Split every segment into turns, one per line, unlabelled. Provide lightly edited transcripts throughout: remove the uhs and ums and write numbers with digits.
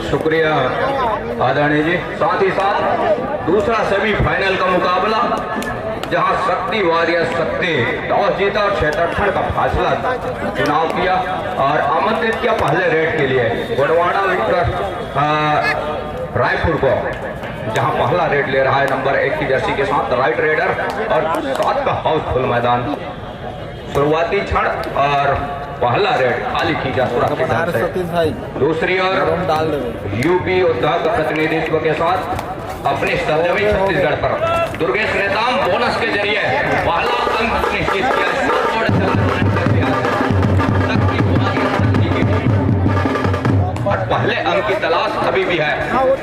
शुक्रिया आदरणीय जी। साथ ही साथ दूसरा सेमीफाइनल का मुकाबला जहां शक्ति वॉरियर्स शक्ति टॉस जीता और क्षेत्रफल का फासला चुनाव किया और आमंत्रित किया पहले रेड के लिए गोंडवाना विक्टर रायपुर को, जहां पहला रेड ले रहा है नंबर 1 की जर्सी के साथ राइट रेडर और 7 का हाउसफुल मैदान। शुरुआती क्षण और पहला रेड खाली खींचा सुरक्षित ढंग से। दूसरी ओर यूपी योद्धा का प्रतिनिधित्व के साथ अपनी सरजमी छत्तीसगढ़ पर दुर्गेश नेताम बोनस के जरिए पहला अंक निश्चित किया। और पहले अंक की तलाश अभी भी है।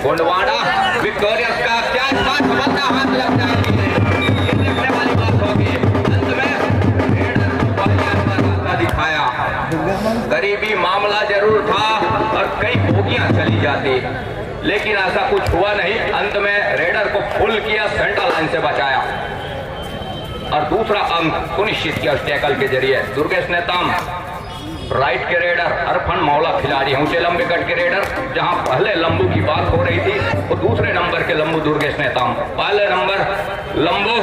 गोंडवाना विक्टोरियस का क्या हाथ लग जाएगी, देखने वाली बात होगी। अंत में दिखाया गरीबी मामला जरूर था और कई बोगियां चली जाती, लेकिन ऐसा कुछ हुआ नहीं। अंत में रेडर को फुल किया, सेंटर लाइन से बचाया और दूसरा अंक सुनिश्चित किया टैकल के जरिए। दुर्गेश नेताम राइट के रेडर, अरफन मौला खिलाड़ी ऊंचे लंबे कट के रेडर, जहां पहले लंबू की बात हो रही थी और दूसरे नंबर के लंबू दुर्गेश नेताम। पहले नंबर लंबू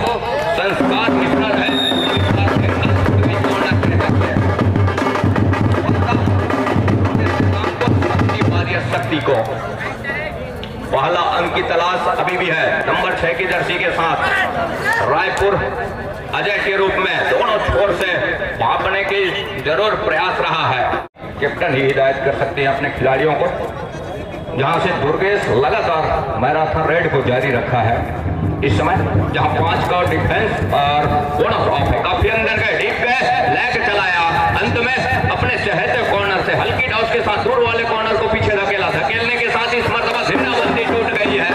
संस्कार मिश्रण है, शक्ति को पहला अंक की तलाश अभी भी है। नंबर 6 की जर्सी के साथ रायपुर अजय के रूप में दोनों छोर से भागने की जरूर प्रयास रहा है। कैप्टन ही हिदायत कर सकते हैं अपने खिलाड़ियों को। जहां से दुर्गेश लगातार मैराथन रेड को जारी रखा है इस समय, जहां 5 का डिफेंस और बोनस ऑफ है। काफी अंदर गए, डीप गए, लेग चलाया, अंत में अपने चहेते कॉर्नर से हल्की डॉस के साथ दूर वाले कॉर्नर को पीछे धकेला। धकेलने के साथ इस मर्तबा जिम्नाबंदी टूट गई है।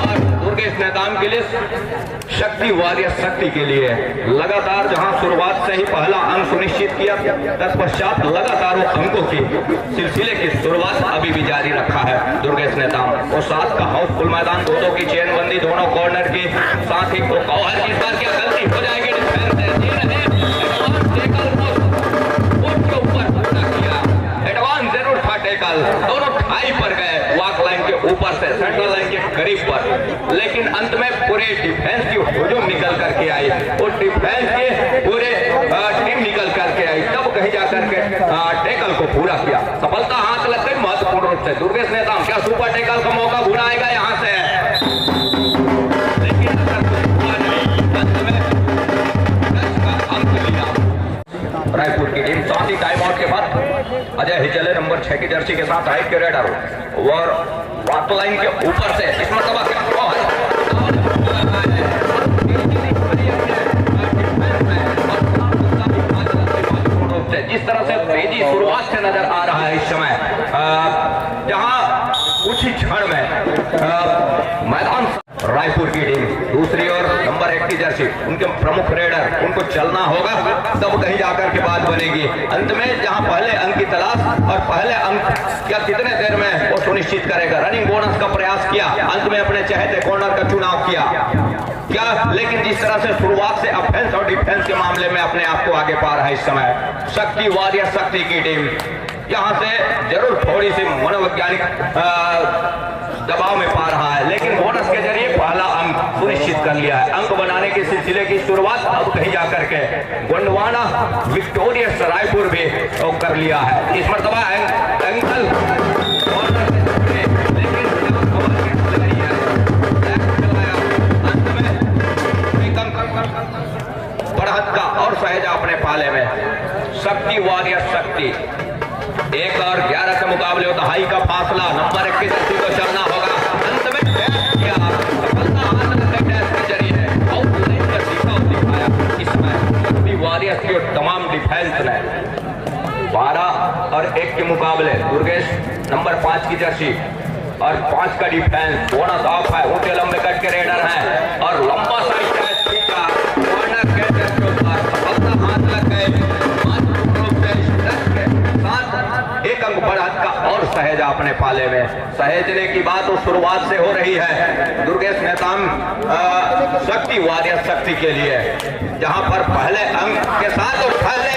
और दुर्गेश नेताम के लिए शक्ति वॉरियर्स शक्ति के लिए लगातार जहां शुरुआत से ही पहला अंक सुनिश्चित किया, तत्पश्चात लगातार वो अंकों की सिलसिले की शुरुआत अभी भी जारी रखा है दुर्गेश नेताम। और 7 का हाउसफुल मैदान, 2-2 की चेनबंदी दोनों कॉर्नर की, साथ ही कौहर की बार क्या गलती हो जाएगी एडवांस जरूर था टेकल, दोनों ठाई पर गए वॉक लाइन के ऊपर से सेंट्रल लाइन के करीब पर, लेकिन अंत में पूरे डिफेंस की हुजूम निकल करके आई और डिफेंस के पूरे टीम निकल करके आई, तब कहीं जाकर के टेकल को पूरा किया। सफलता हाथ लग गई महत्वपूर्ण रूप से। दुर्गेश नेताम क्या सुपर टेकल का मौका भुनाएगा यहाँ से, लेकिन अंत में अंक लिया रायपुर की टीम। साथ ही टाइम आउट के बाद अजय हिचले नंबर 6 की जर्सी के साथ राइट के रेडर और वॉक लाइन के ऊपर से इस मर्तबा जिस तरह से तेजी शुरुआत से नजर आ रहा है इस समय, जहां कुछ ही क्षण में मैदान रायपुर की टीम। दूसरी ओर नंबर 1 की जर्सी उनके प्रमुख रेडर, उनको चलना होगा तब कहीं जाकर के बात बनेगी। अंत में जहां पहले अंक की तलाश और पहले अंक क्या कितने देर में वो सुनिश्चित करेगा। रनिंग बोनस का प्रयास किया, अंत में अपने चहेते कॉर्नर का चुनाव किया क्या, लेकिन जिस तरह से शुरुआत से ऑफेंस और डिफेंस के मामले में अपने आप को आगे पा रहा है इस समय शक्ति वॉरियर्स शक्ति की टीम। यहां से जरूर थोड़ी सी मनोवैज्ञानिक दबाव में पा रहा है, लेकिन बोनस के जरिए पहला अंक सुनिश्चित कर लिया है। अंक बनाने के सिलसिले की शुरुआत अब कहीं जाकर के गोंडवाना विक्टोरियस रायपुर भी कर लिया है। इस मर्तबा एंकल बढ़त का और सहेजा अपने पाले में शक्ति वॉरियर्स शक्ति। 1 और 11 के मुकाबले होता हाई का फासला, नंबर 1 की जर्सी को चलना होगा। अंत में किया के जरिए दिखाया इसमें वॉरियर्स की तमाम डिफेंस ने 12 और 1 के मुकाबले दुर्गेश नंबर 5 की जर्सी और 5 का डिफेंस, बोनस ऑफ है, ऊंचे लंबे कट के रेडर हैं और लंबा साइड हाथ लग गए। एक अंक बढ़त का और सहेजा अपने पाले में। सहेजने की बात तो शुरुआत से हो रही है दुर्गेश नेताम शक्ति वॉरियर्स शक्ति के लिए, जहां पर पहले अंक के साथ और पहले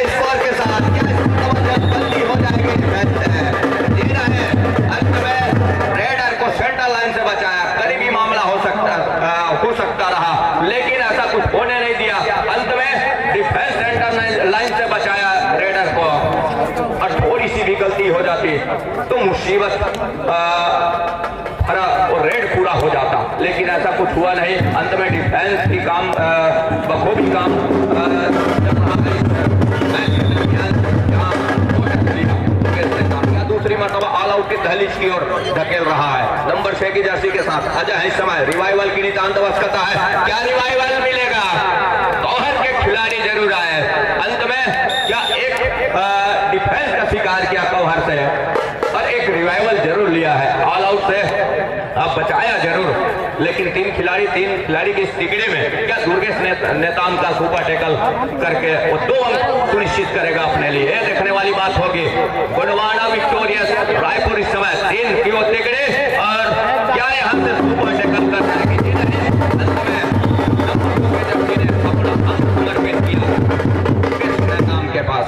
हो जाती तो मुसीबत भरा और रेड पूरा हो जाता, लेकिन ऐसा कुछ हुआ नहीं। अंत में डिफेंस की काम बखूबी काम दूसरी मरतबा ऑल आउट की दहलीज की ओर धकेल रहा है। नंबर 6 की जर्सी के साथ अजय है इस समय रिवाइवल की नितांत आवश्यकता है। क्या रिवाइवल मिलेगा? गौहर के खिलाड़ी जरूर आए। अंत में क्या एक डिफेंस का शिकार किया गौहर से और एक रिवाइवल जरूर लिया है। ऑल आउट से अब बचाया जरूर, लेकिन तीन खिलाड़ी की इस टिकड़े में क्या दुर्गेश नेताम का सुपर टैकल करके वो 2 अंक सुनिश्चित करेगा अपने लिए? ये देखने वाली बात होगी। गोंडवाना विक्टोरियस रायपुर इस समय 3 की वो टिकड़े और क्या यहाँ से सुपर टैकल कर सकेगी? अंत में अपना अंक समर्पित किया दुर्गेश नेताम के पास,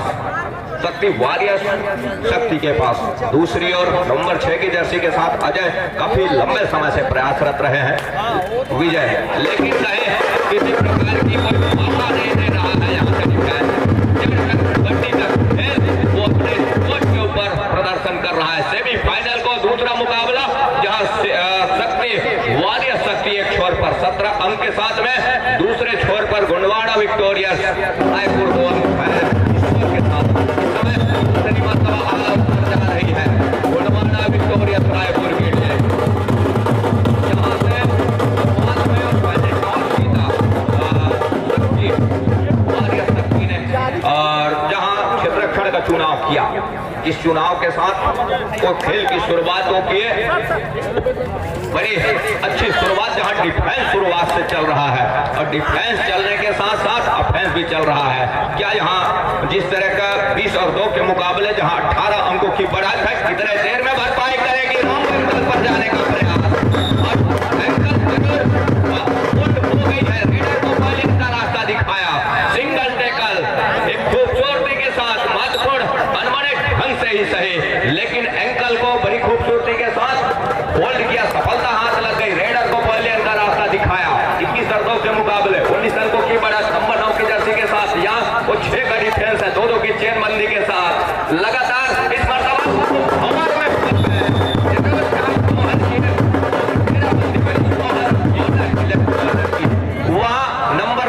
शक्ति वॉरियर्स शक्ति के पास। दूसरी ओर नंबर 6 की जर्सी के साथ अजय काफी लंबे समय से प्रयासरत रहे हैं विजय, लेकिन कहे किसी प्रकार की कोई मौका नहीं दे रहा है। यहाँ से कबड्डी तक वो अपने कोच के ऊपर प्रदर्शन कर रहा है। सेमीफाइनल को दूसरा मुकाबला जहाँ शक्ति वॉरियर्स शक्ति एक छोर पर 17 अंक के साथ में, दूसरे छोर पर गोंडवाना विक्टोरियस रायपुर 2 अंक के साथ जा रही है। गोंडवाना विक्टोरियस रायपुर के लिए जहां से और जहां क्षेत्ररक्षण का चुनाव किया, इस चुनाव के साथ वो खेल की शुरुआत हो किए, बड़ी अच्छी शुरुआत जहां डिफेंस शुरुआत से चल रहा है और डिफेंस चलने के साथ साथ ऑफेंस भी चल रहा है। क्या यहाँ जिस तरह का 20 और 2 के मुकाबले जहां 18 अंकों की बढ़त है, कितने देर में भरपाई करेगी राम पर जाने का प्रयास और एंकल हो गई है। रेडर को बॉलिंग का रास्ता दिखाया, सिंगल टैकल एक खूबसूरती के साथ महत्वपूर्ण अनमने ढंग से ही सही, लेकिन एंकल को बड़ी खूबसूरती के साथ होल्ड किया, सफलता हाथ लग गई। रेडर को बॉलिंग का रास्ता दिखाया। 21 और 2 के मुकाबले 19 अंकों की बढ़त नंबर 9 की जर्सी के साथ। यहाँ वो 6 का डिफेंस है 2-2 की चेनबंदी के साथ। लगातार इस मरतबा वहाँ नंबर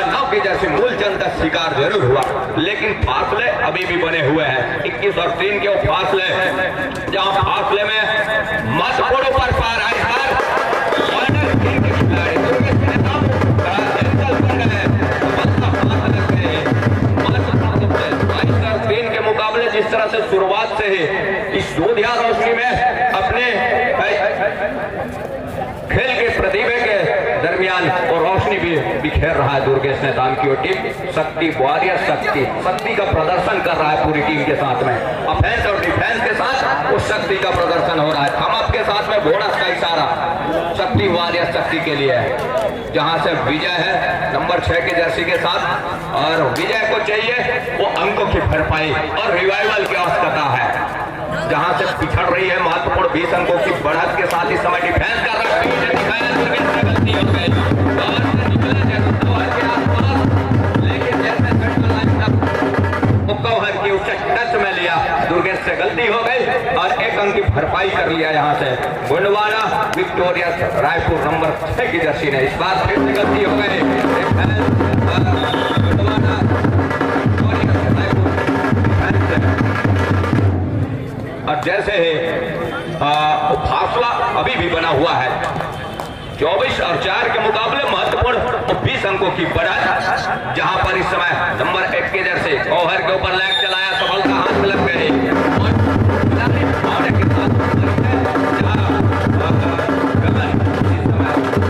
9 की जर्सी मूलचंद का शिकार जरूर हुआ, लेकिन फासले अभी भी बने हुए हैं। 21 और 3 के वो फासले, जहाँ फासले में महत्वपूर्ण पर पार आए जिस तरह से शुरुआत से ही इस जोधिया रोशनी में अपने खेल के प्रतिभा के दरमियान और रोशनी भी बिखेर रहा है दुर्गेश नेताम की टीम। शक्ति वॉरियर शक्ति का प्रदर्शन कर रहा है पूरी टीम के साथ में। ऑफेंस और डिफेंस के साथ उस शक्ति का प्रदर्शन हो रहा है। थम अप के साथ में बोनस का इशारा शक्ति वॉरियर शक्ति के लिए है, जहां से विजय है नंबर 6 के जर्सी के साथ और विजय को चाहिए वो अंकों की भरपाई और रिवाइवल की आवश्यकता है। जहां से पिछड़ रही है महत्वपूर्ण 20 अंकों की बढ़त के साथ इस समय डिफेंस कर रहा है। गलती हो गई लेकिन गौहर की उसे टच में लिया, दुर्गेश से गलती हो गई और 1 अंक की भरपाई कर लिया। यहाँ से गोंडवाना विक्टोरियस रायपुर नंबर 6 की जर्सी ने इस बार फिर से गलती हो गई। और जैसे फासला अभी भी बना हुआ है 24 और 4 के मुकाबले महत्वपूर्ण 20 अंकों की बढ़त, जहां पर इस समय नंबर 1 के जर्सी गौहर के ऊपर लैग चलाया, सफलता हाथ में लग गई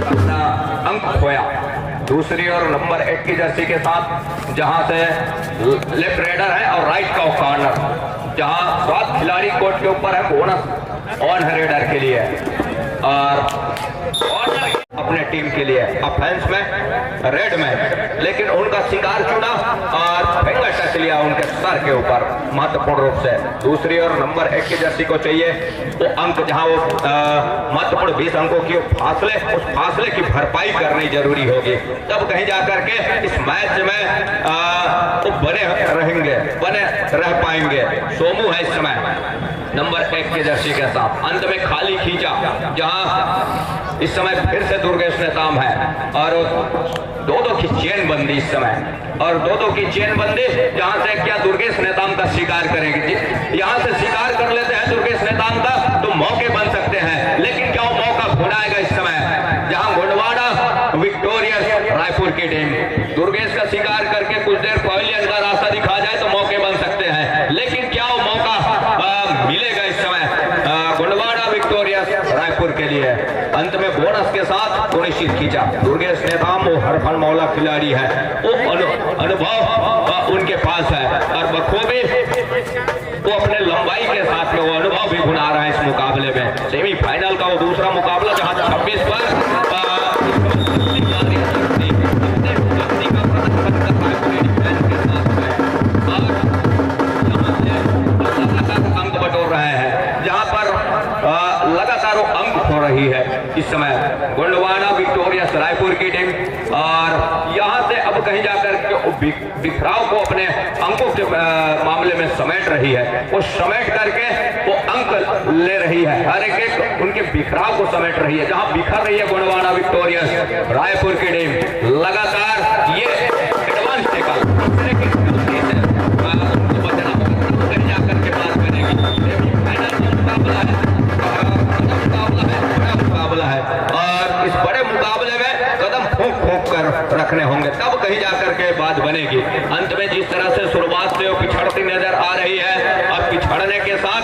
अपना अंक खोया। दूसरी ओर नंबर 1 की जर्सी के साथ जहां से लेफ्ट रेडर है और राइट का कॉर्नर, जहां 7 खिलाड़ी कोर्ट के ऊपर है, बोनस ऑन है रेडर के लिए और अपने टीम के लिए ऑफेंस में रेड में, लेकिन उनका शिकार चुना और फिंगर टच लिया उनके सर के ऊपर महत्वपूर्ण रूप से। दूसरी ओर नंबर 1 की जर्सी को चाहिए वो अंक, जहां वो महत्वपूर्ण 20 अंकों की फासले, उस फासले की भरपाई करनी जरूरी होगी, तब कहीं जाकर के इस मैच में वो बने रहेंगे, बने रह पाएंगे। सोमू है इस समय नंबर 1 की जर्सी के साथ, अंत में खाली खींचा जहां इस समय फिर से दुर्गेश नेताम है और 2-2 की चेन बंदी इस समय, और 2-2 की चेन बंदी जहां से क्या दुर्गेश नेताम का शिकार करेंगे। यहां से शिकार कर लेते हैं दुर्गेश नेताम का तो मौके बन सकते हैं, लेकिन क्या मौका भुनाएगा इस समय, जहां गोंडवाना विक्टोरियस रायपुर की टीम दुर्गेश का शिकार करके कुछ देर पवेलियन का रास्ता दिखा जाए तो मौके बन सकते हैं, लेकिन क्या वो मौका मिलेगा इस समय गोंडवाना विक्टोरियस रायपुर के लिए। अंत में बोनस के साथ सुनिश्चित खींचा दुर्गेश नेताम, वो हर फन मौला खिलाड़ी है, वो अनुभव उनके पास है और बखूबी वो अपने लंबाई के साथ में वो अनुभव भी भुना रहा है इस मुकाबले में। सेमीफाइनल का वो दूसरा मुकाबला जहां 26 पर अंक बटोर रहे हैं, जहां पर लगातार वो अंक हो रही है इस समय गोंडवाना विक्टोरियस रायपुर की टीम, और यहां से अब कहीं जाकर के बिखराव को अपने अंकों के मामले में समेट रही है, वो समेट करके वो अंक ले रही है, हर एक उनके बिखराव को समेट रही है। जहां बिखर रही है गोंडवाना विक्टोरियस रायपुर की टीम, लगातार ये एडवांस टेकल जाकर के बात करेगी। मुकाबला है और इस बड़े मुकाबले में कदम फूंक कर रखने होंगे, तब कहीं जाकर के बात बनेगी। अंत में जिस तरह से शुरुआत से वो पिछड़ती नजर आ रही है और पिछड़ने के साथ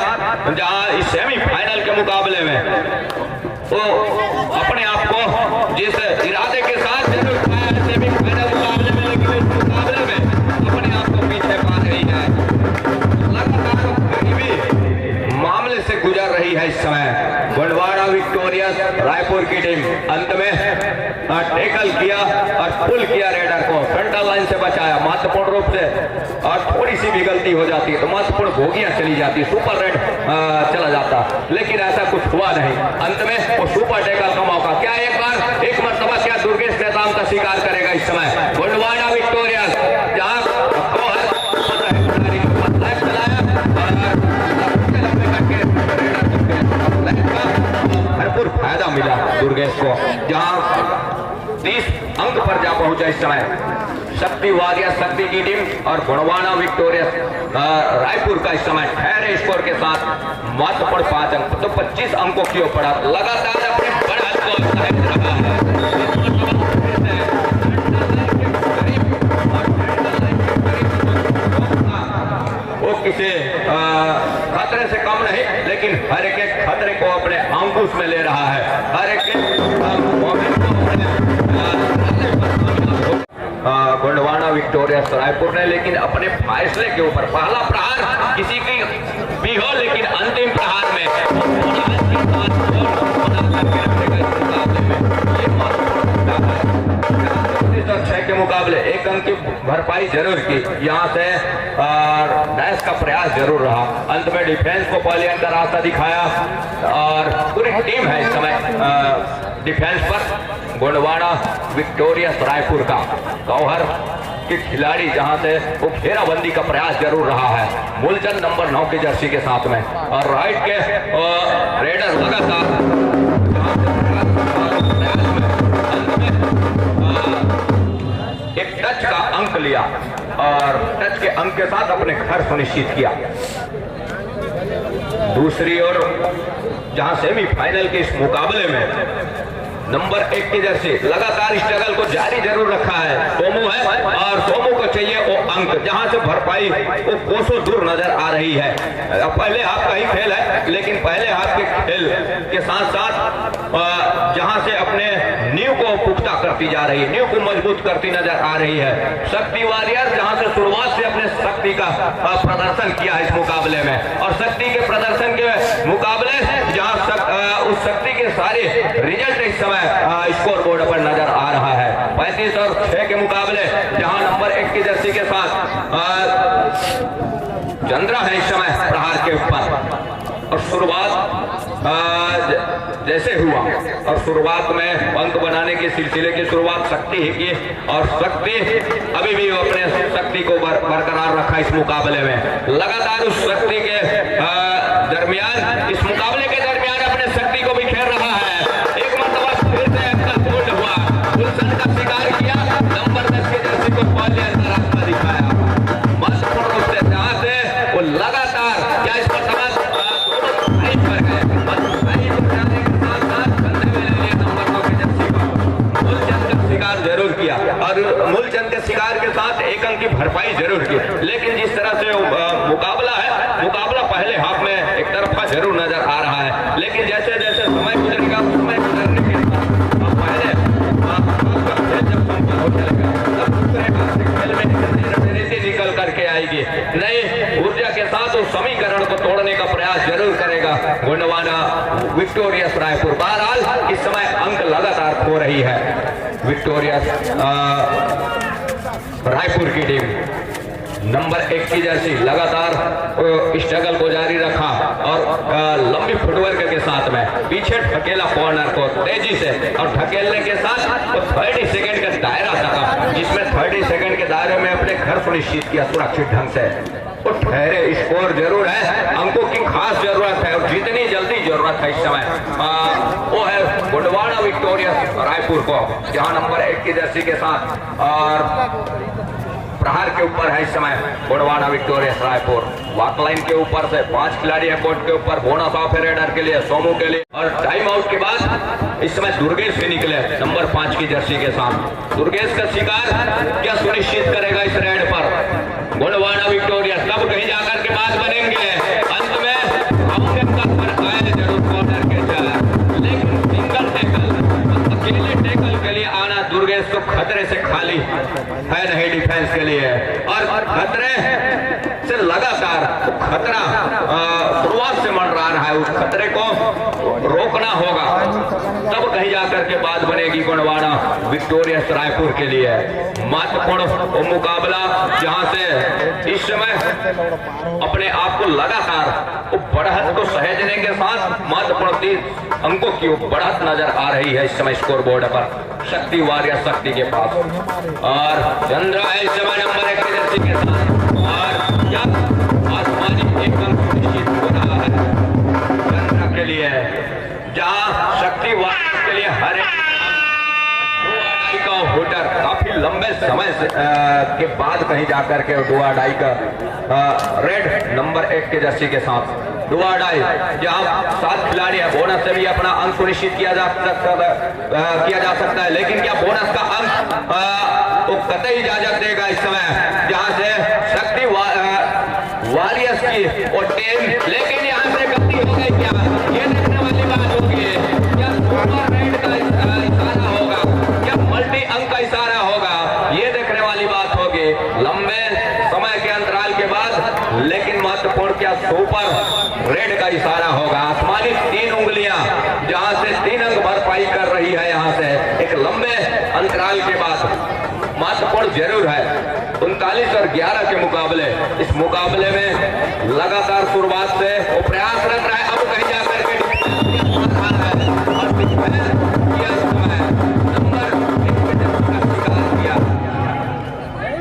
जहां इस सेमीफाइनल के मुकाबले में वो अपने आप को जिस इरादे के साथ सेमीफाइनल मुकाबले में, लेकिन इस मुकाबले में अपने आप को पीछे पा रही है, लगातार करीबी मामले से गुजर रही है इस समय गोंडवाना विक्टोरियस रायपुर की टीम। अंत में टैकल किया और पुल किया रेडर को, फ्रंटल लाइन से बचाया महत्वपूर्ण रूप से, और थोड़ी सी भी गलती हो जाती है तो महत्वपूर्ण भोगियां चली जाती, सुपर रेड चला जाता, लेकिन ऐसा कुछ हुआ नहीं। अंत में वो सुपर टैकल का मौका, क्या एक मरतबा क्या दुर्गेश नेताम का शिकार करेगा इस समय गोंडवाना विक्टोरियस, जहां भरपूर फायदा मिला दुर्गेश को, जहां 30 अंक पर जा पहुंचा इस समय शक्ति वारियर शक्ति की टीम, और गोंडवाना विक्टोरियस रायपुर का इस समय ठहरे स्कोर के साथ महत्वपूर्ण 5 अंक, तो 25 अंकों की ओर पड़ा, लगातार अपने बड़े अंक रहा है। वो किसी खतरे से कम नहीं, लेकिन हर एक खतरे को अपने अंकुश में ले रहा है, हर एक गोंडवाना विक्टोरियस रायपुर ने लेकिन अपने फैसले के ऊपर पहला प्रहार किसी की भी हो, लेकिन अंतिम प्रहार में के मुकाबले 1 अंक की भरपाई जरूर की, यहाँ से डैश का प्रयास जरूर रहा। अंत में डिफेंस को पवेलियन का रास्ता दिखाया और पूरी टीम है इस समय डिफेंस पर गोंडवाना विक्टोरियस रायपुर का गौहर के खिलाड़ी, जहां से वो घेराबंदी का प्रयास जरूर रहा है मूलचंद नंबर 9 की जर्सी के साथ में, और राइट के रेडर लगातार एक टच का अंक लिया और टच के अंक के साथ अपने घर सुनिश्चित किया। दूसरी ओर जहां सेमीफाइनल के इस मुकाबले में नंबर 1 की जर्सी लगातार स्ट्रगल को जारी जरूर रखा है, सोमू है और सोमू को चाहिए वो अंक, जहां से भरपाई वो कोसों दूर नजर आ रही है। पहले हाथ का ही खेल है, लेकिन पहले हाथ के खेल के साथ साथ जहां से अपने नींव को पुख्ता करती जा रही है, नींव को मजबूत करती नजर आ रही है शक्ति वारियर, जहां से शुरुआत से अपने शक्ति का प्रदर्शन किया है इस मुकाबले में, और शक्ति के प्रदर्शन के मुकाबले जहां उस शक्ति के सारे रिजल्ट इस समय स्कोर बोर्ड पर नजर आ रहा है। 35 और 6 के मुकाबले जहां नंबर 1 की जर्सी के साथ चंद्रा है इस समय प्रहार के ऊपर। और शुरुआत जैसे हुआ और शुरुआत में अंक बनाने के सिलसिले की शुरुआत शक्ति ही की और शक्ति अभी भी अपने शक्ति को बरकरार रखा इस मुकाबले में। लगातार उस शक्ति के दरमियान इस मुकाबले के दरमियान अपने शक्ति को बिखेर रहा है। एक मरतबा फिर से अपना बोल्ड हुआ, गुलशन का शिकार किया, नंबर 10 के जर्सी को पहले रास्ता दिखाया। महत्वपूर्ण रूप से जहां से वो लगातार क्या इस मरतबा जरूर किया और मूलचंद के शिकार के साथ एक अंक की भरपाई जरूर की। लेकिन जिस तरह से मुकाबला है, मुकाबला पहले हाफ में एक तरफा जरूर नजर आ रहा है। लेकिन जैसे जैसे समय गुजरेगा, समय गुजरने के पहले जब संपन्न हो चलेगा तब खेल में रणनीति निकल करके आएगी। नई ऊर्जा के साथ उस समीकरण को तोड़ने का प्रयास जरूर करेगा गोंडवाना विक्टोरियस रायपुर। बहरहाल इस समय अंक लगातार खो रही है विक्टोरियस रायपुर की टीम। नंबर 1 की जर्सी लगातार स्ट्रगल को जारी रखा और लंबी फुटवर्क के साथ में पीछे ढकेला कॉर्नर को तेजी से और ढकेलने के साथ वो 30 सेकंड का दायरा था, जिसमें 30 सेकंड के दायरे में अपने घर सुनिश्चित किया सुरक्षित ढंग से। वो ठहरे, स्कोर जरूर है, अंकों की खास जरूरत है और जितनी जल्दी जरूरत है इस समय वो है गोंडवाना विक्टोरियस रायपुर को, जहां नंबर 1 की जर्सी के साथ और प्रहार के ऊपर है इस समय Gondwana victorious Raipur. Walk line के ऊपर से 5 खिलाड़ी है कोर्ट के ऊपर, बोनस ऑफ रेडर के लिए, सोमू के लिए। और टाइम आउट के बाद इस समय दुर्गेश भी निकले नंबर 5 की जर्सी के साथ। दुर्गेश का शिकार क्या सुनिश्चित करेगा इस रेड पर गोंडवाना विक्टोरियस? तब कहीं जाकर के बात बनेंगे। अंत में जरूर कॉर्नर के चला, लेकिन सिंगल टैकल, अकेले टैकल के लिए आना दुर्गेश को खतरे से खाली है नहीं डिफेंस के लिए। और खतरे से लगातार खतरा शुरुआत से मंडरा रहा है, उस खतरे को रोकना होगा, तब कहीं जाकर के बात बनेगी गोंडवाना विक्टोरियस रायपुर के लिए। महत्वपूर्ण मुकाबला जहां से इस समय अपने आप को लगातार बढ़त को सहेजने के साथ महत्वपूर्ण 3 अंकों की बढ़त नजर आ रही है इस समय स्कोर बोर्ड पर शक्ति वारियर शक्ति के पास। और चंद्रा इस समय नंबर 1 की जर्सी के साथ और क्या आसमानी एक अंक निश्चित हो रहा है चंद्रा के लिए, जहां शक्ति वारियर के लिए हर एक का होल्डर काफी लंबे समय के बाद कहीं जाकर के डुआडाई का रेड नंबर 1 के जर्सी के साथ डुआडाई, जहां 7 खिलाड़ी है, बोनस से भी अपना अंक सुनिश्चित किया जा सकता है। लेकिन क्या बोनस का अंक तो कतई इजाजत देगा इस समय, जहां से शक्ति वॉरियर्स की और टीम, लेकिन यहां से गलती हो गई क्या, ये देखने वाली बात होगी। क्या सुपर रेड का इशारा होगा, क्या मल्टी अंक का इशारा होगा, ये देखने वाली बात होगी लंबे समय के अंतराल के बाद। लेकिन महत्वपूर्ण क्या सुपर रेड का इशारा होगा। आसमानी 3 उंगलियां जहां से 3 अंक भरपाई कर रही है, यहां से एक लंबे अंतराल के बाद महत्वपूर्ण जरूर है। 39 और 11 के मुकाबले, इस मुकाबले में लगातार शुरुआत से वो प्रयासरत रहा है। अब कहीं जाकर के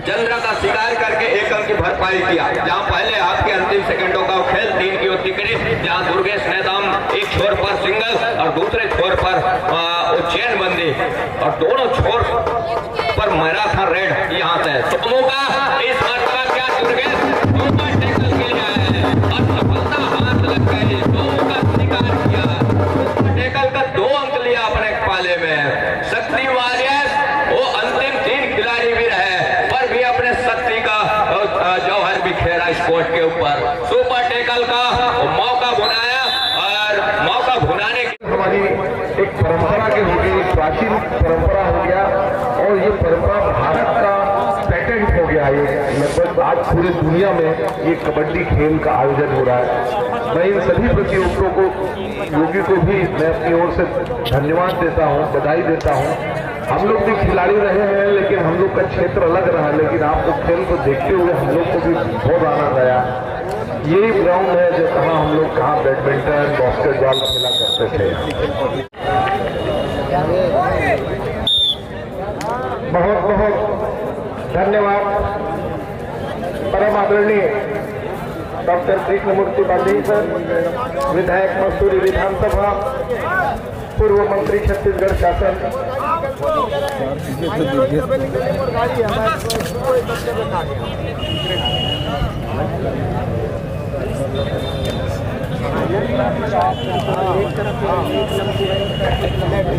चंद्रा का शिकार करके 1 अंक की भरपाई किया, जहां पहले आपके अंतिम सेकंडों का खेल 3 की ओर टिकड़ी, जहां दुर्गेश नेदाम एक छोर पर सिंगल और दूसरे छोर पर चेन बंदी और दोनों छोर पर मैराथन रेड। यहां से सुपमो का इस मरतबा क्या दुर्गेश सुपर टैकल के लिए आए और सफलता हाथ लग गई, 2 का शिकार किया, सुपर टैकल का 2 अंक लिया अपने पाले में। शक्ति वॉरियर्स वो अंतिम 3 खिलाड़ी भी रहे पर भी अपने शक्ति का जौहर बिखेरा स्पोर्ट के ऊपर। सुपर टैकल का मौका भुनाया और मौका भुनाने की
हमारी एक परंपरा के हो गई, प्राचीन परंपरा हो गया और ये परंपरा भारत का पैटेंट हो गया। ये लगभग आज पूरे दुनिया में ये कबड्डी खेल का आयोजन हो रहा है। मैं इन सभी प्रतियोगियों को योगी को भी मैं अपनी ओर से धन्यवाद देता हूँ, बधाई देता हूँ। हम लोग भी खिलाड़ी रहे हैं, लेकिन हम लोग का क्षेत्र अलग रहा, लेकिन आपको खेल को देखते हुए हम लोग को भी बहुत आनंद आया। यही ग्राउंड है जो कहाँ हम लोग कहाँ बैडमिंटन बास्केटबॉल खेला करते थे। बहुत बहुत धन्यवाद परम आदरणीय डॉक्टर कृष्णमूर्ति बांधी सर, विधायक मसूरी विधानसभा, पूर्व मंत्री छत्तीसगढ़ शासन।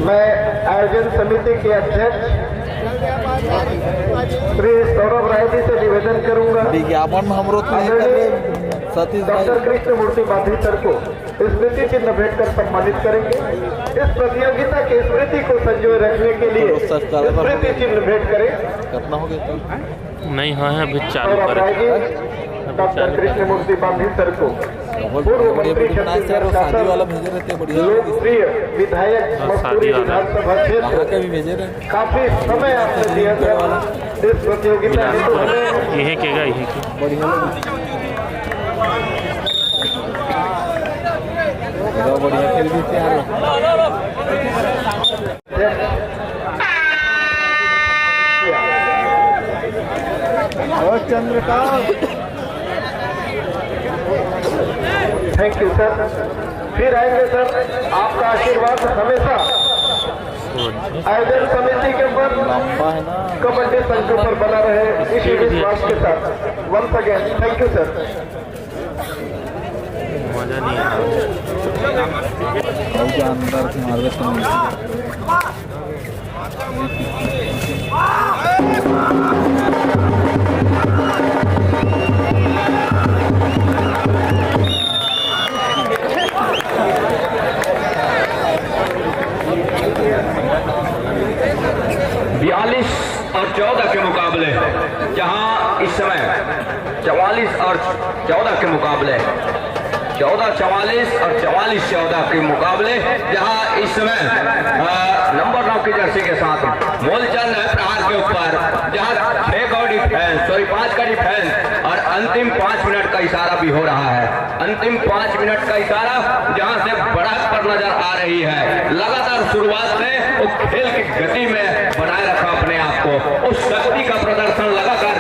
मैं आयोजन समिति के अध्यक्ष श्री सौरभ राय जी से निवेदन करूंगा,
विज्ञापन में हम
डॉक्टर कृष्णमूर्ति बांधी सर को स्मृति चिन्ह भेंट कर सम्मानित करेंगे। इस प्रतियोगिता की स्मृति को संजोए रखने के लिए स्मृति चिन्ह भेंट करें।
कितना हो गया
नहीं हाँ अभी चालू
सौरभ राय जी डॉक्टर कृष्णमूर्ति बांधी सर को, पूर्व मंत्री छत्तीसगढ़ शासन, लोकप्रिय विधायक मसूरी विधानसभा क्षेत्र,
भेजे रहे
काफी समय आपने दिया था इस प्रतियोगिता में, तो हमें
यही केगा यही के
बढ़िया खेल भी चंद्रकांत।
थैंक यू सर, फिर आएंगे सर। आपका आशीर्वाद हमेशा आयोजन समिति के ऊपर, कबड्डी संघ पर बना रहे, इसी विश्वास के साथ। Once again thank you sir.
मजा नहीं आ
और 14 के मुकाबले, जहां इस समय 44 और 14 के मुकाबले 14-44 और 44-14 के मुकाबले, जहां इस समय नंबर 9 की जर्सी के साथ मूलचंद है प्रहार के ऊपर, जहां 5 का डिफेंस और अंतिम 5 मिनट का इशारा भी हो रहा है। अंतिम 5 मिनट का इशारा जहां से बढ़त पर नजर आ रही है। लगातार शुरुआत से वो खेल की गति में बनाए रखा अपने आप को, उस शक्ति का प्रदर्शन लगातार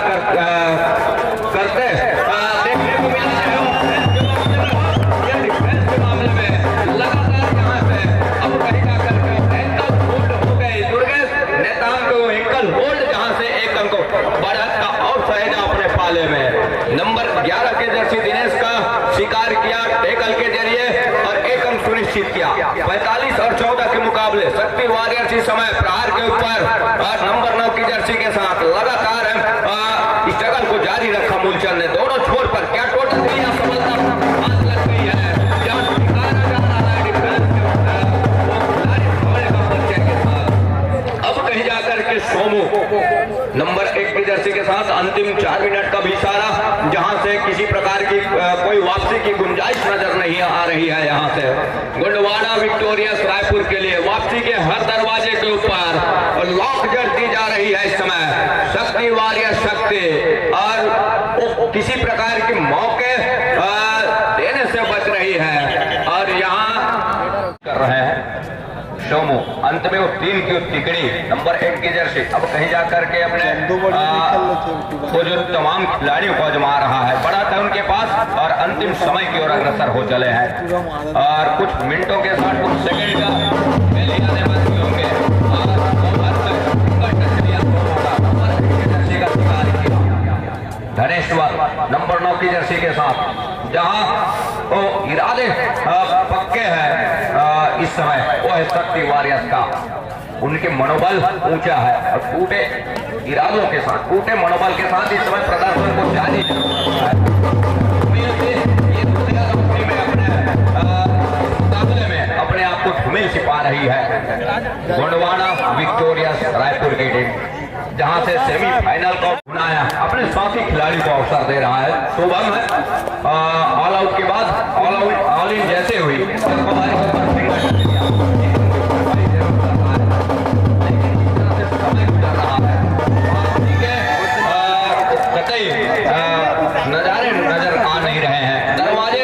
करते देखने को मिला है। डिफेंस के मामले में लगातार यहाँ से अब कहीं जाकर एंकल होल्ड हो गए दुर्गेश नेताओं को, एंकल होल्ड जहाँ से एक अंक बढ़त का और सहेजा अपने पाले में। नंबर 11 के जर्सी दिनेश का शिकार किया टेकल के जरिए और एक अंक सुनिश्चित किया। 45 और 14 के मुकाबले शक्ति वॉरियर्स इस समय प्रहार के ऊपर और नंबर 9 की जर्सी के साथ लगातार स्ट्रगल को जारी रखा मूलचंद ने। दोनों छोर पर क्या टोटल दिया, सफलता हाथ लग गई है। जहां शिकारा जा रहा है डिफेंस के ऊपर, वो खिलाड़ी हमले का परिचय के साथ अब कहीं जाकर के सोमू नंबर 1 की जर्सी के साथ अंतिम 4 मिनट का भी इशारा, जहां से किसी प्रकार की कोई वापसी की गुंजाइश नजर नहीं आ रही है। यहां से गोंडवाना विक्टोरियस रायपुर के लिए वापसी के हर दरवाजे के ऊपर लॉक जड़ती जा रही है इस समय शक्ति वॉरियर शक्ति, और किसी प्रकार के मौके देने से बच रही है। और यहाँ कर रहे हैं सोमू, अंत में वो 3 की तिकड़ी नंबर 1 की जर्सी अब कहीं जाकर के अपने वो जो तमाम खिलाड़ियों को आजमा रहा है। बड़ा था उनके पास और अंतिम समय की ओर अग्रसर हो चले हैं और कुछ मिनटों के साथ कुछ सेकंड का आने वाले होंगे धनेश्वर नंबर 9 की जर्सी के साथ, जहां वो इरादे पक्के हैं इस समय, वो है शक्ति वॉरियर्स का। उनके मनोबल ऊंचा है और टूटे इरादों के साथ, टूटे मनोबल के साथ इस समय प्रदर्शन को जारी मुकाबले में अपने आप को धूमिल छिपा रही है गोंडवाना विक्टोरियस रायपुर की टीम, जहां से सेमीफाइनल का बनाया, अपने साथी खिलाड़ी को अवसर दे रहा है। शुभम है, ऑल आउट के बाद ऑल इन जैसे हुई हमारे ऊपर फिंगर कर दिया। समय गुजर रहा है, ठीक है, कतई नजारे नजर आ नहीं रहे हैं। दरवाजे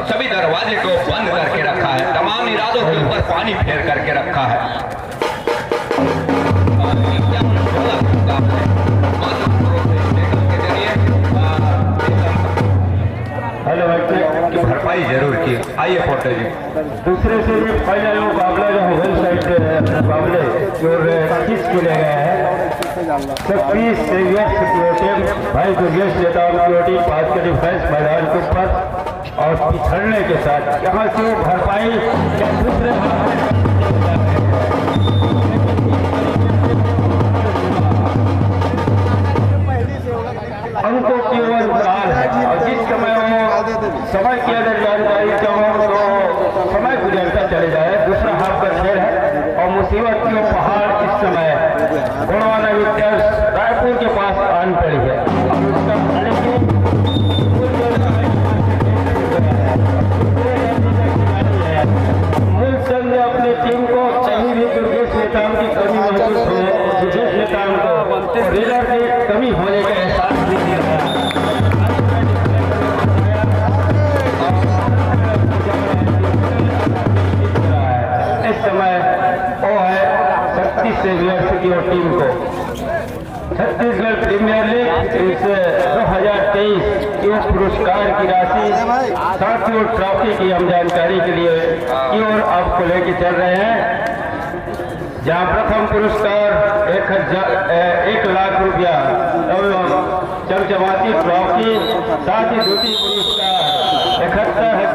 सभी दरवाजे को बंद करके रखा है, तमाम इरादों के ऊपर पानी फेर करके रखा है।
हेलो
की भरपाई जरूर की। आइए फोटो जी।
दूसरे से भी फाइनल मुकाबला जो वेल साइड मुकाबले जो 25 खेले गए हैं, 26 सेवियर्स की टीम भाई दुर्गेश नेताओं की टीम पास के डिफेंस मैदान के ऊपर और पिछड़ने के साथ यहाँ से भरपाई या दूसरे अंकों की ओर उड़ान है। और जिस समय समय की अगर जानकारी चाहो तो समय गुजरता चले जाए। दूसरा हाफ का खेल है और मुसीबत की पहाड़ इस समय गुणवाना विक्टर्स रायपुर के पास आन पड़ी है। मूल संघ अपनी टीम को कहीं भी दुर्गेश नेताओं की कमी महसूस हो, दुर्गेश नेताओं को रीडर की कमी होने का एहसास नहीं दिया गया। इस समय वो है 36 सेवियर्स की टीम को छत्तीसगढ़ प्रीमियर लीग इस 2023 युवा पुरस्कार की राशि साथ ही ट्रॉफी की हम जानकारी के लिए की ओर आपको लेके चल रहे हैं, जहां प्रथम पुरस्कार 1 लाख रुपया चमचमाती ट्रॉफी, साथ ही द्वितीय पुरस्कार 71,000